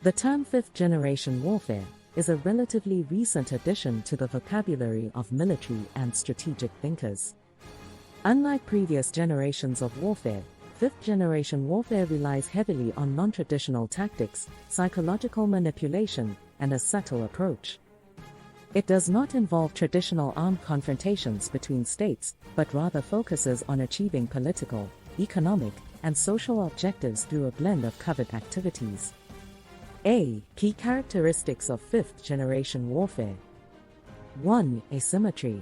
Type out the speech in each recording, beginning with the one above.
The term fifth-generation warfare is a relatively recent addition to the vocabulary of military and strategic thinkers. Unlike previous generations of warfare, fifth-generation warfare relies heavily on non-traditional tactics, psychological manipulation, and a subtle approach. It does not involve traditional armed confrontations between states, but rather focuses on achieving political, economic, and social objectives through a blend of covert activities. Key characteristics of fifth-generation warfare. 1. Asymmetry.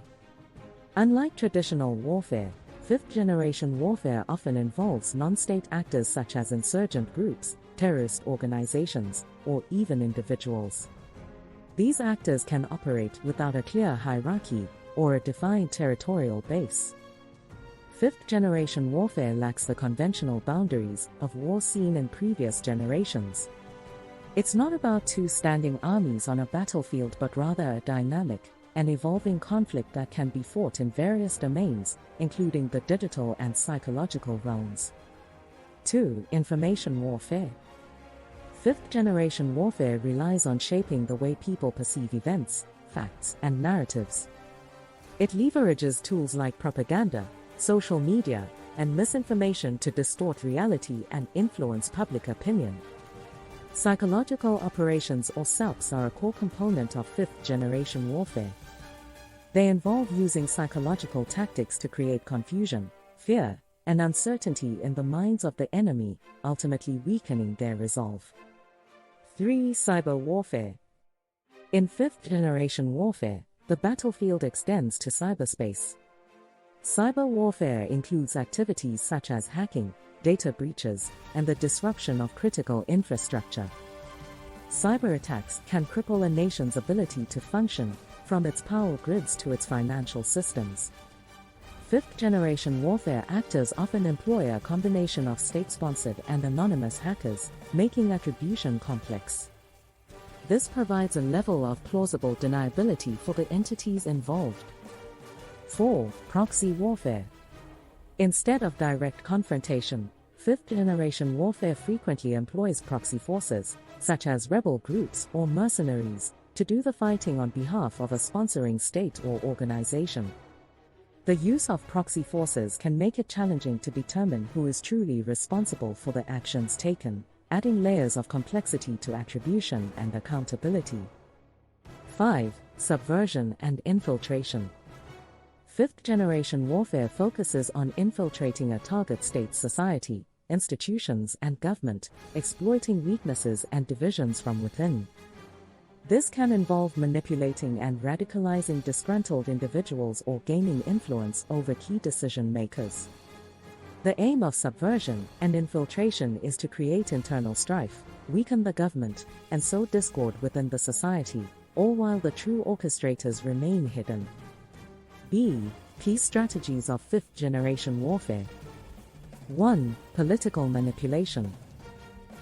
Unlike traditional warfare, fifth-generation warfare often involves non-state actors such as insurgent groups, terrorist organizations, or even individuals. These actors can operate without a clear hierarchy or a defined territorial base. Fifth-generation warfare lacks the conventional boundaries of war seen in previous generations. It's not about two standing armies on a battlefield but rather a dynamic and evolving conflict that can be fought in various domains, including the digital and psychological realms. 2. Information warfare. Fifth-generation warfare relies on shaping the way people perceive events, facts, and narratives. It leverages tools like propaganda, social media, and misinformation to distort reality and influence public opinion. Psychological operations or SOPs are a core component of fifth-generation warfare. They involve using psychological tactics to create confusion, fear, and uncertainty in the minds of the enemy, ultimately weakening their resolve. 3. Cyber warfare. In fifth-generation warfare, the battlefield extends to cyberspace. Cyber warfare includes activities such as hacking, data breaches, and the disruption of critical infrastructure. Cyber attacks can cripple a nation's ability to function, from its power grids to its financial systems. Fifth-generation warfare actors often employ a combination of state-sponsored and anonymous hackers, making attribution complex. This provides a level of plausible deniability for the entities involved. 4. Proxy warfare. Instead of direct confrontation, fifth-generation warfare frequently employs proxy forces, such as rebel groups or mercenaries, to do the fighting on behalf of a sponsoring state or organization. The use of proxy forces can make it challenging to determine who is truly responsible for the actions taken, adding layers of complexity to attribution and accountability. 5. Subversion and infiltration. Fifth-generation warfare focuses on infiltrating a target state's society, institutions, and government, exploiting weaknesses and divisions from within. This can involve manipulating and radicalizing disgruntled individuals or gaining influence over key decision-makers. The aim of subversion and infiltration is to create internal strife, weaken the government, and sow discord within the society, all while the true orchestrators remain hidden. Key strategies of fifth-generation warfare. 1. Political manipulation.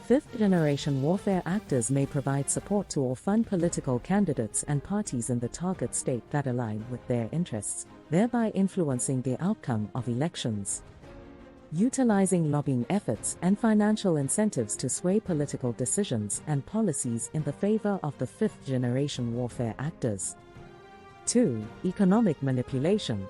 Fifth-generation warfare actors may provide support to or fund political candidates and parties in the target state that align with their interests, thereby influencing the outcome of elections. Utilizing lobbying efforts and financial incentives to sway political decisions and policies in the favor of the fifth-generation warfare actors. 2. Economic manipulation.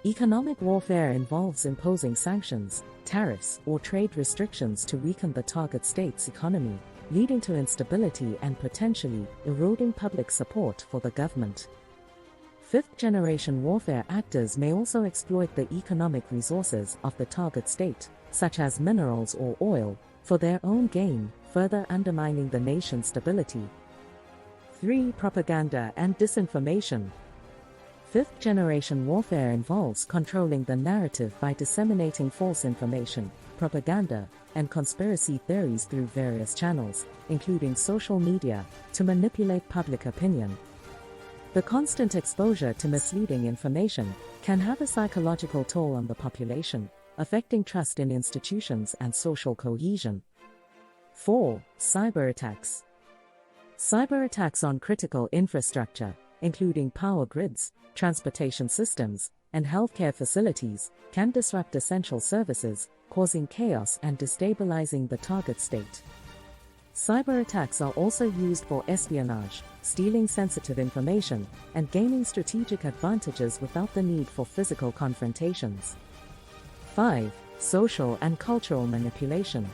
Economic warfare involves imposing sanctions, tariffs, or trade restrictions to weaken the target state's economy, leading to instability and potentially eroding public support for the government. Fifth-generation warfare actors may also exploit the economic resources of the target state, such as minerals or oil, for their own gain, further undermining the nation's stability. 3. Propaganda and disinformation. Fifth-generation warfare involves controlling the narrative by disseminating false information, propaganda, and conspiracy theories through various channels, including social media, to manipulate public opinion. The constant exposure to misleading information can have a psychological toll on the population, affecting trust in institutions and social cohesion. 4. Cyber attacks. Cyber attacks on critical infrastructure, including power grids, transportation systems, and healthcare facilities, can disrupt essential services, causing chaos and destabilizing the target state. Cyber attacks are also used for espionage, stealing sensitive information, and gaining strategic advantages without the need for physical confrontations. 5. Social and cultural manipulation.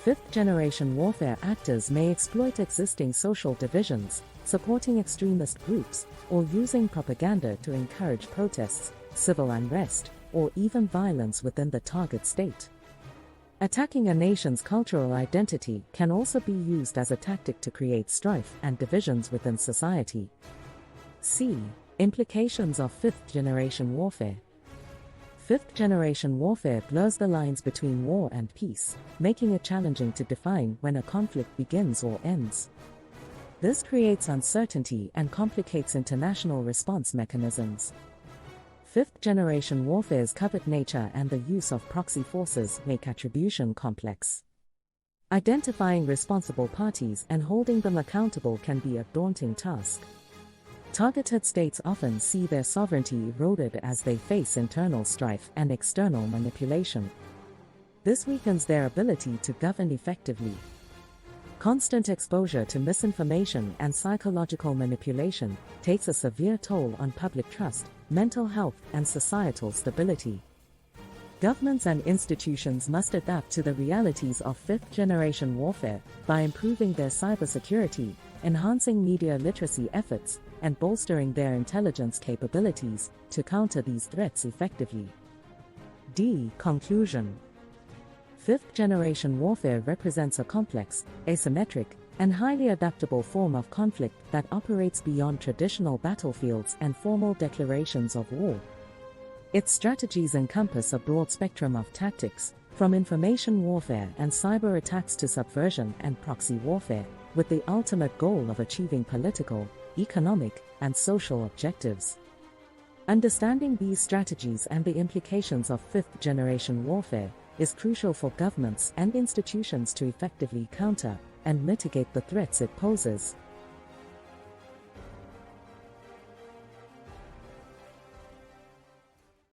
Fifth-generation warfare actors may exploit existing social divisions, supporting extremist groups, or using propaganda to encourage protests, civil unrest, or even violence within the target state. Attacking a nation's cultural identity can also be used as a tactic to create strife and divisions within society. C. Implications of fifth-generation warfare. Fifth-generation warfare blurs the lines between war and peace, making it challenging to define when a conflict begins or ends. This creates uncertainty and complicates international response mechanisms. Fifth-generation warfare's covert nature and the use of proxy forces make attribution complex. Identifying responsible parties and holding them accountable can be a daunting task. Targeted states often see their sovereignty eroded as they face internal strife and external manipulation. This weakens their ability to govern effectively. Constant exposure to misinformation and psychological manipulation takes a severe toll on public trust, mental health, and societal stability. Governments and institutions must adapt to the realities of fifth-generation warfare by improving their cybersecurity, enhancing media literacy efforts, and bolstering their intelligence capabilities to counter these threats effectively. D. Conclusion. Fifth-generation warfare represents a complex, asymmetric, and highly adaptable form of conflict that operates beyond traditional battlefields and formal declarations of war. Its strategies encompass a broad spectrum of tactics, from information warfare and cyber attacks to subversion and proxy warfare, with the ultimate goal of achieving political, economic, and social objectives. Understanding these strategies and the implications of fifth-generation warfare is crucial for governments and institutions to effectively counter and mitigate the threats it poses.